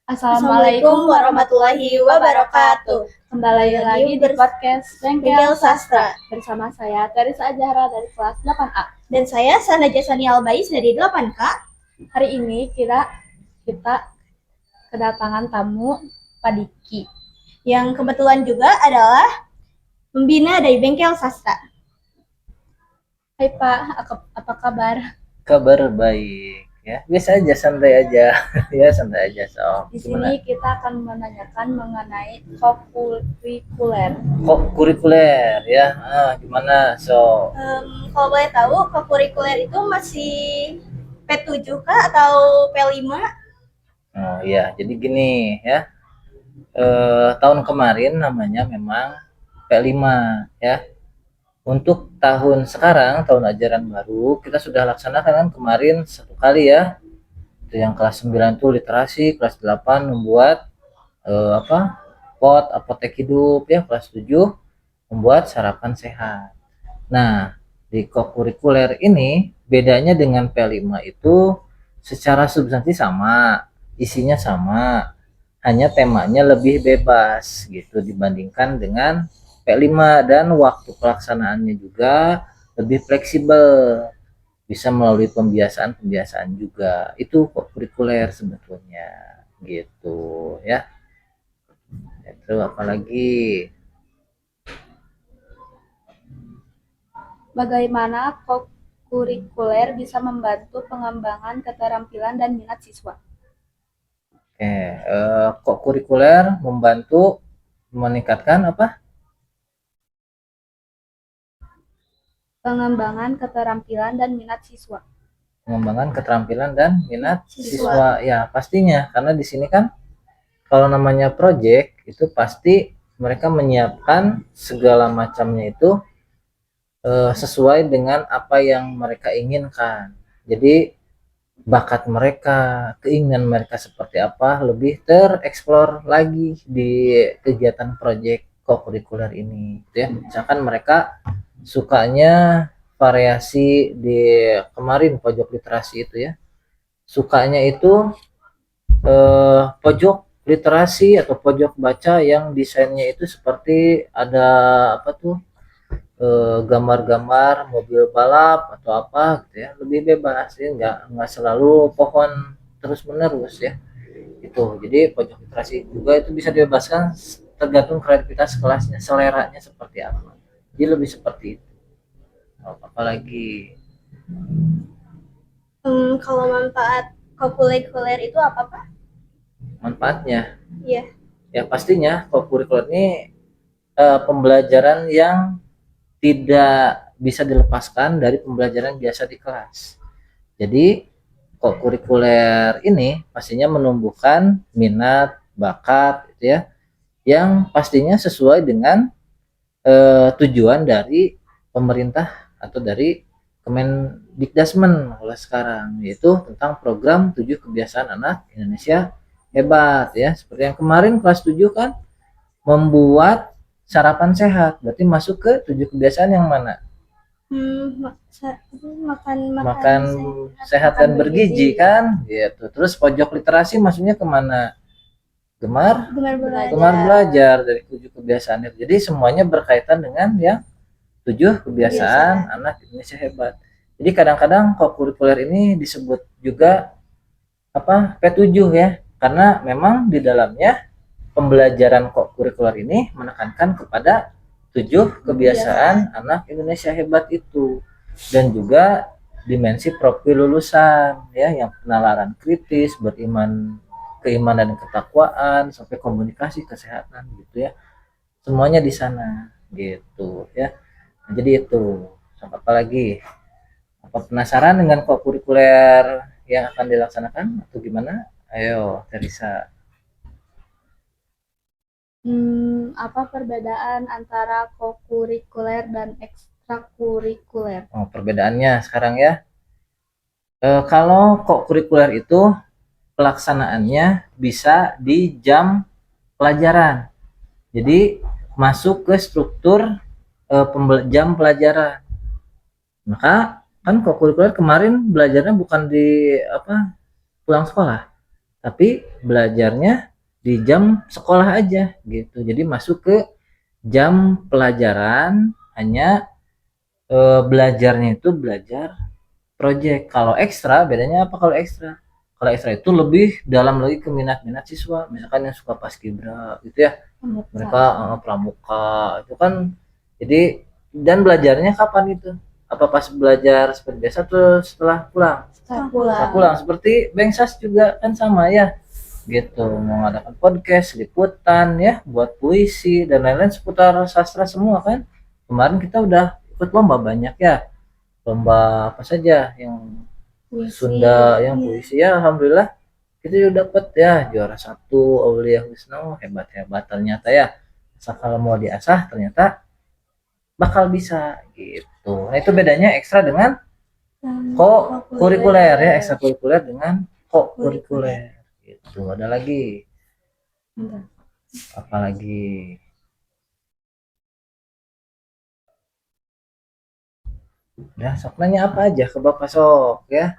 Assalamualaikum warahmatullahi wabarakatuh. Kembali lagi di podcast Bengkel Sastra bersama saya Teresa Ajahra dari kelas 8A dan saya Sana Jasani Albais dari 8K. Hari ini kita kedatangan tamu Pak Diki yang kebetulan juga adalah pembina dari Bengkel Sastra. Hai Pak, apa kabar? Kabar baik ya, biasa aja, santai aja ya, santai aja. So, di sini kita akan menanyakan mengenai kokurikuler. Kokurikuler ya, gimana? So, kalau boleh tahu, kokurikuler itu masih P7 kah atau P5? Oh ya, jadi gini ya. Tahun kemarin namanya memang P5 ya. Untuk tahun sekarang, tahun ajaran baru, kita sudah laksanakan kan kemarin satu kali ya. Itu yang kelas 9 tuh literasi, kelas 8 membuat pot apotek hidup ya, kelas 7 membuat sarapan sehat. Nah, di kokurikuler ini bedanya dengan P5 itu secara substansi sama, isinya sama, hanya temanya lebih bebas gitu dibandingkan dengan P5, dan waktu pelaksanaannya juga lebih fleksibel, bisa melalui pembiasaan juga. Itu kokurikuler sebetulnya gitu ya. Itu apalagi bagaimana kokurikuler bisa membantu pengembangan keterampilan dan minat siswa? Kokurikuler membantu meningkatkan apa? Pengembangan keterampilan dan minat siswa. Pengembangan keterampilan dan minat siswa. Ya, pastinya karena di sini kan kalau namanya project itu pasti mereka menyiapkan segala macamnya itu sesuai dengan apa yang mereka inginkan. Jadi bakat mereka, keinginan mereka seperti apa lebih tereksplor lagi di kegiatan project kokurikuler ini gitu ya. Misalkan mereka sukanya variasi di kemarin pojok literasi itu ya, sukanya itu pojok literasi atau pojok baca yang desainnya itu seperti ada apa tuh, gambar-gambar mobil balap atau apa gitu ya, lebih bebas ya, nggak selalu pohon terus menerus ya itu. Jadi pojok literasi juga itu bisa dibebaskan tergantung kreativitas kelasnya, seleranya seperti apa, jadi lebih seperti itu. Apalagi kalau manfaat kokurikuler itu apa Pak? Manfaatnya Iya. ya pastinya kokurikuler ini pembelajaran yang tidak bisa dilepaskan dari pembelajaran biasa di kelas. Jadi kokurikuler ini pastinya menumbuhkan minat, bakat gitu ya, yang pastinya sesuai dengan tujuan dari pemerintah atau dari Kemendikdasmen oleh sekarang, yaitu tentang program 7 kebiasaan anak Indonesia hebat ya. Seperti yang kemarin kelas 7 kan membuat sarapan sehat, berarti masuk ke 7 kebiasaan yang mana? Makan sehat dan bergizi kan gitu. Terus pojok literasi maksudnya kemana? Gemar belajar dari 7 kebiasaan itu. Jadi semuanya berkaitan dengan yang 7 kebiasaan anak Indonesia hebat. Jadi kadang-kadang kokurikuler ini disebut juga apa, P7 ya, karena memang di dalamnya pembelajaran kokurikuler ini menekankan kepada 7 kebiasaan anak Indonesia hebat itu, dan juga dimensi profil lulusan ya, yang penalaran kritis, keimanan dan ketakwaan, sampai komunikasi, kesehatan gitu ya, semuanya di sana gitu ya. Nah, jadi itu. Apa lagi? Apa penasaran dengan kokurikuler yang akan dilaksanakan atau gimana? Ayo, Teresa. Apa perbedaan antara kokurikuler dan ekstrakurikuler? Oh, perbedaannya sekarang ya. Kalau kokurikuler itu pelaksanaannya bisa di jam pelajaran. Jadi masuk ke struktur jam pelajaran. Maka kan kokurikuler kemarin belajarnya bukan di apa, pulang sekolah, tapi belajarnya di jam sekolah aja gitu. Jadi masuk ke jam pelajaran, hanya belajarnya itu belajar project. Kalau ekstra, bedanya apa kalau ekstra? Kalau ekstra itu lebih dalam lagi ke minat-minat siswa. Misalkan yang suka paskibra gitu ya, mereka pramuka itu kan. Jadi dan belajarnya kapan itu? Apa pas belajar seperti biasa tuh setelah pulang? Setelah pulang seperti Bengsas juga kan sama ya gitu, mau ngadakan podcast, liputan ya, buat puisi dan lain-lain seputar sastra semua kan. Kemarin kita udah ikut lomba banyak ya, lomba apa saja yang Sunda, yang puisi ya, alhamdulillah kita juga dapat ya juara 1 Aulia Husna. Hebat ternyata ya, asal kalau mau diasah ternyata bakal bisa gitu. Nah itu bedanya ekstra dengan kurikuler ya, ekstra kurikuler dengan kurikuler gitu. Ada lagi apa lagi? Ya sok nanya apa aja ke bapak sok ya,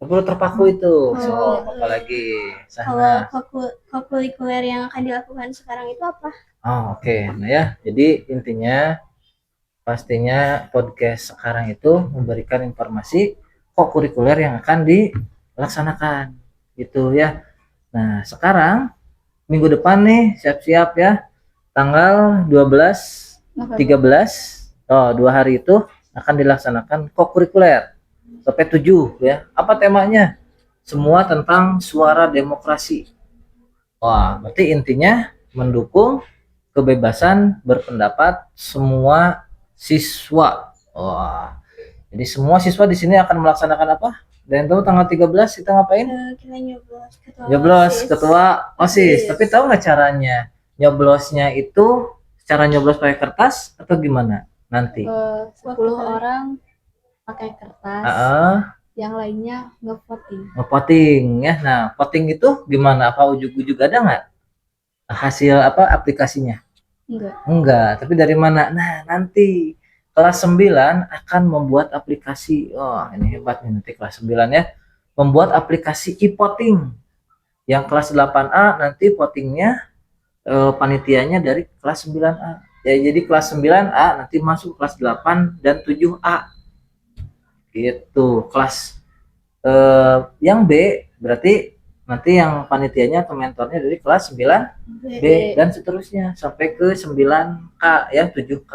perlu terpaku itu sok apa lagi Kalau sana. kokurikuler yang akan dilakukan sekarang itu apa? Oke. Nah ya, jadi intinya pastinya podcast sekarang itu memberikan informasi kurikuler yang akan dilaksanakan gitu ya. Nah sekarang minggu depan nih siap-siap ya, tanggal 12 13, 2 hari itu akan dilaksanakan kokurikuler PP7 ya. Apa temanya? Semua tentang suara demokrasi. Wah, berarti intinya mendukung kebebasan berpendapat semua siswa. Wah, jadi semua siswa di sini akan melaksanakan apa? Dan tahu tanggal 13 kita ngapain? Kita nyoblos ketua Nyoblos OSIS. ketua OSIS. Tapi tahu nggak caranya? Nyoblosnya itu cara nyoblos pakai kertas atau gimana? Nanti. 10 orang pakai kertas, yang lainnya nge-voting. Nge-voting ya. Nah, voting itu gimana? Apa ujug-ujug ada nggak hasil apa aplikasinya? Enggak, tapi dari mana? Nah, nanti kelas 9 akan membuat aplikasi. Oh, ini hebat nih nanti kelas 9 ya. Membuat aplikasi e-voting. Yang kelas 8A nanti votingnya panitianya dari kelas 9A. Ya, jadi kelas 9A nanti masuk kelas 8 dan 7A. Gitu. Kelas yang B berarti nanti yang panitianya atau mentornya dari kelas 9B dan seterusnya sampai ke 9K ya, 7K.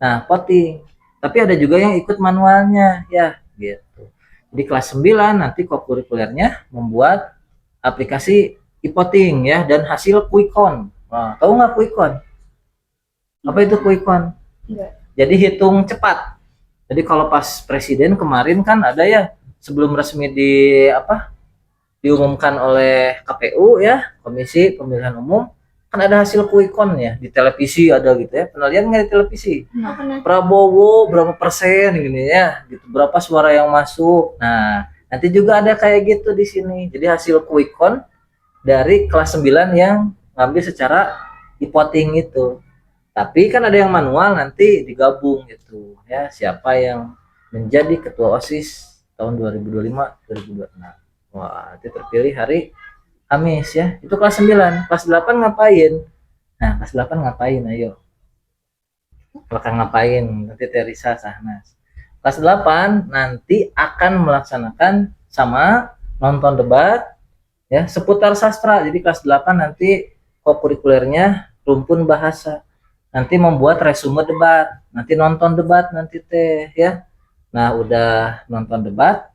Nah, voting. Tapi ada juga yang ikut manualnya ya, gitu. Jadi kelas 9 nanti kokurikulernya membuat aplikasi e-voting ya, dan hasil quickcon. Nah, tahu nggak quickcon? Apa itu quickcon? Jadi hitung cepat. Jadi kalau pas presiden kemarin kan ada ya, sebelum resmi diumumkan oleh KPU ya, Komisi Pemilihan Umum, kan ada hasil quickcon ya di televisi ada gitu ya. Pernah lihat nggak di televisi? Prabowo berapa persen gini ya, gitu. Berapa suara yang masuk. Nah, nanti juga ada kayak gitu di sini. Jadi hasil quickcon dari kelas 9 yang ngambil secara e-voting itu. Tapi kan ada yang manual, nanti digabung gitu ya, siapa yang menjadi ketua OSIS tahun 2025-2026. Wah, itu terpilih hari Kamis ya. Itu kelas 9. Kelas 8 ngapain? Nah, kelas 8 ngapain? Ayo. Bakal ngapain? Nanti Teresa Sahnas. Kelas 8 nanti akan melaksanakan sama nonton debat ya seputar sastra. Jadi kelas 8 nanti kokurikulernya rumpun bahasa. Nanti membuat resume debat, nanti nonton debat nanti teh ya. Nah, udah nonton debat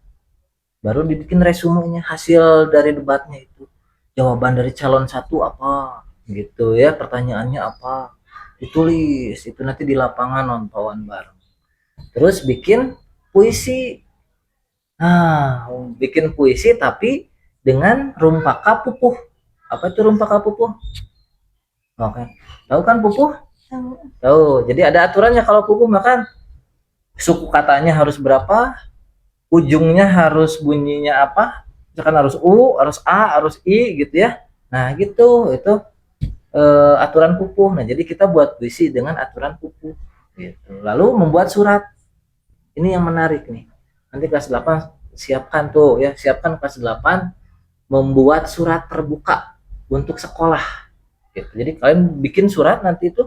baru dibikin resumenya, hasil dari debatnya itu. Jawaban dari calon satu apa gitu ya, pertanyaannya apa. Ditulis, itu nanti di lapangan nonton bareng. Terus bikin puisi. Nah, bikin puisi tapi dengan rumpaka pupuh. Apa itu rumpaka pupuh? Oke. Tahu kan pupuh? Tahu. Jadi ada aturannya kalau pupuh, makan suku katanya harus berapa, ujungnya harus bunyinya apa, misalkan harus U, harus A, harus I gitu ya. Nah gitu, itu aturan pupuh. Nah jadi kita buat puisi dengan aturan pupuh gitu. Lalu membuat surat. Ini yang menarik nih. Nanti kelas 8 siapkan tuh ya, siapkan kelas 8 membuat surat terbuka untuk sekolah gitu. Jadi kalian bikin surat nanti itu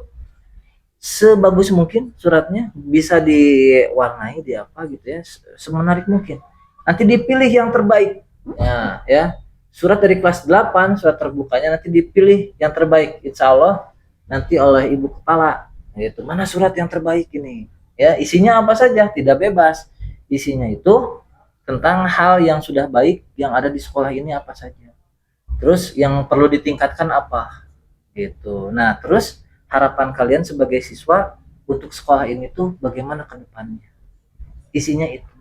sebagus mungkin suratnya, bisa diwarnai di apa gitu ya, semenarik mungkin. Nanti dipilih yang terbaik. Nah, ya. Surat dari kelas 8, surat terbukanya nanti dipilih yang terbaik. Insya Allah nanti oleh ibu kepala. Gitu. Mana surat yang terbaik ini? Ya, isinya apa saja, tidak bebas. Isinya itu tentang hal yang sudah baik yang ada di sekolah ini apa saja. Terus yang perlu ditingkatkan apa? Gitu. Nah, terus harapan kalian sebagai siswa untuk sekolah ini tuh bagaimana ke depannya? Isinya itu.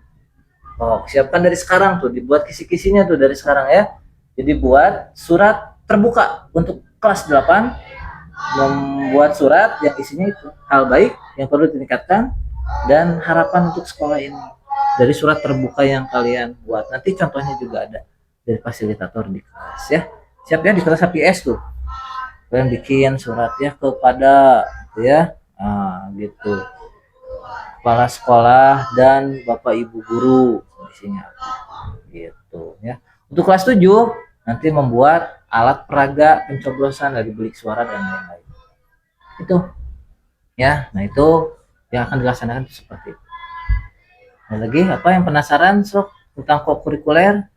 Oh, siapkan dari sekarang tuh, dibuat kisi-kisinya tuh dari sekarang ya. Jadi buat surat terbuka untuk kelas 8, membuat surat yang isinya itu hal baik yang perlu ditingkatkan dan harapan untuk sekolah ini. Dari surat terbuka yang kalian buat. Nanti contohnya juga ada dari fasilitator di kelas ya. Siap ya, di kelas HPS tuh. Kalian bikin surat ya kepada gitu ya. Nah, gitu. Kepala sekolah dan Bapak Ibu guru isinya. Gitu ya. Untuk kelas 7 nanti membuat alat peraga pencoblosan dari bilik suara dan lain-lain. Itu ya. Nah, itu yang akan dilaksanakan seperti itu. Ada lagi apa yang penasaran sok tentang kokurikuler?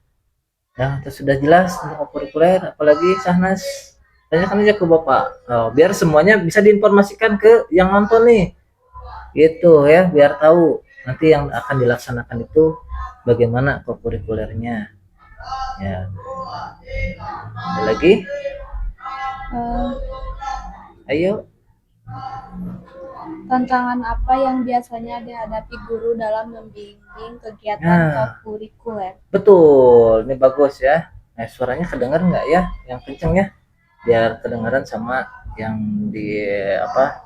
Ya, sudah jelas tentang kokurikuler, apalagi Sahnas? Tanyakan aja ke Bapak. Oh, biar semuanya bisa diinformasikan ke yang nonton nih. Gitu ya, biar tahu nanti yang akan dilaksanakan itu bagaimana kokurikulernya. Ya. Ada lagi? Ayo. Tantangan apa yang biasanya dihadapi guru dalam membimbing kegiatan kokurikuler? Betul, ini bagus ya. Nah, suaranya kedengar nggak ya? Yang kenceng ya, biar kedengaran sama yang di apa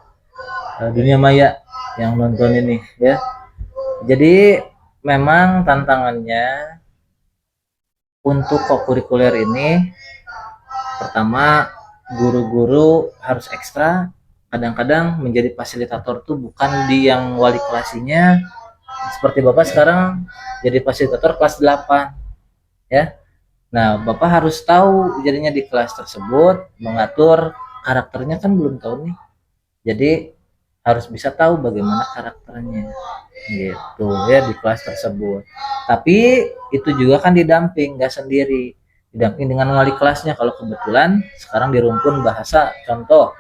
dunia maya yang nonton ini ya. Jadi memang tantangannya untuk kokurikuler ini, pertama guru-guru harus ekstra. Kadang-kadang menjadi fasilitator tuh bukan di yang wali kelasinya, seperti Bapak sekarang jadi fasilitator kelas 8 ya. Nah, Bapak harus tahu jadinya di kelas tersebut mengatur karakternya, kan belum tahu nih. Jadi harus bisa tahu bagaimana karakternya gitu ya di kelas tersebut. Tapi itu juga kan didamping, nggak sendiri, didamping dengan wali kelasnya. Kalau kebetulan sekarang di rumpun bahasa, contoh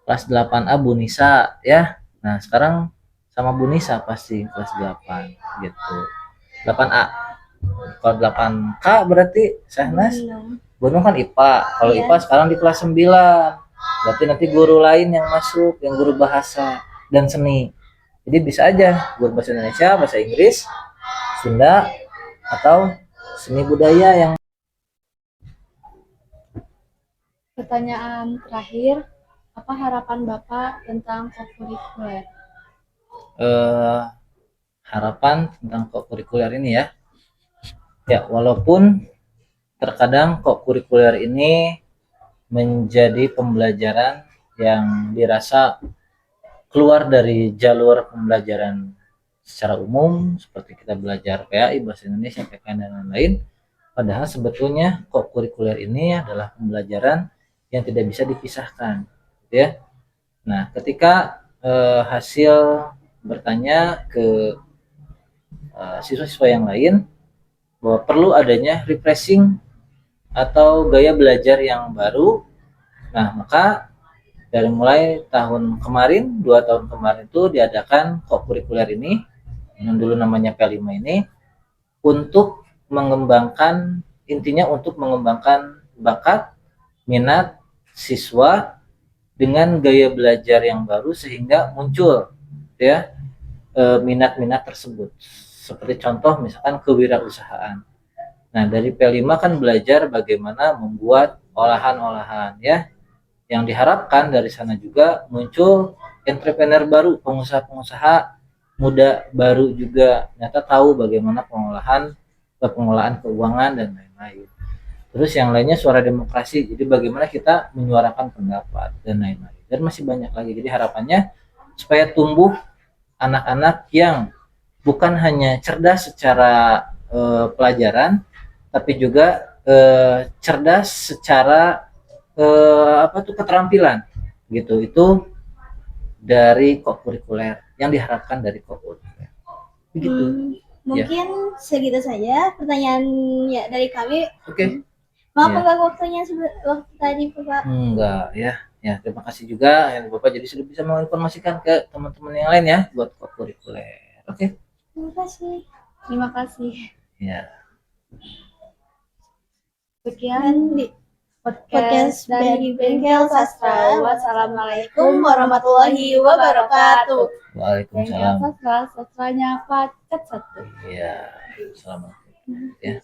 kelas 8A Bu Nisa ya. Nah, sekarang sama Bu Nisa pasti kelas 8 gitu. 8A. Kalau 8K berarti Sahnas. Gunung kan IPA. Kalau IPA sekarang di kelas 9. Berarti nanti guru lain yang masuk, yang guru bahasa dan seni. Jadi bisa aja guru bahasa Indonesia, bahasa Inggris, Sunda, atau seni budaya yang. Pertanyaan terakhir, apa harapan Bapak tentang kokurikuler? Harapan tentang kokurikuler ini ya. Ya, walaupun terkadang kokurikuler ini menjadi pembelajaran yang dirasa keluar dari jalur pembelajaran secara umum, seperti kita belajar PAI, bahasa Indonesia, PKN, dan lain-lain. Padahal sebetulnya kokurikuler ini adalah pembelajaran yang tidak bisa dipisahkan, gitu ya. Nah, ketika hasil bertanya ke siswa-siswa yang lain bahwa perlu adanya refreshing atau gaya belajar yang baru, nah maka dari mulai tahun kemarin, 2 tahun kemarin itu diadakan kokurikuler ini, yang dulu namanya P5 ini, untuk mengembangkan, intinya untuk mengembangkan bakat, minat siswa dengan gaya belajar yang baru sehingga muncul ya minat-minat tersebut. Seperti contoh misalkan kewirausahaan. Nah, dari P5 kan belajar bagaimana membuat olahan-olahan ya. Yang diharapkan dari sana juga muncul entrepreneur baru, pengusaha-pengusaha muda baru juga ternyata tahu bagaimana pengelolaan keuangan dan lain-lain. Terus yang lainnya suara demokrasi, jadi bagaimana kita menyuarakan pendapat dan lain-lain. Dan masih banyak lagi. Jadi harapannya supaya tumbuh anak-anak yang bukan hanya cerdas secara pelajaran, tapi juga cerdas secara apa tuh keterampilan gitu. Itu dari kokurikuler yang diharapkan dari kokurikuler. Begitu. Mungkin segitu saja pertanyaannya dari kami. Oke. Maaf Ya. mengganggu waktunya waktu tadi, Bapak. Enggak ya. Ya, terima kasih juga yang Bapak jadi sudah bisa menginformasikan ke teman-teman yang lain ya buat kokurikuler. Oke. Terima kasih. Terima kasih. Ya. Sekian di podcast dari Bengkel Sastra. Wassalamualaikum warahmatullahi wabarakatuh. Bengkel Waalaikumsalam. Sastra, sastranya paket 1. Iya. Assalamualaikum. Ya.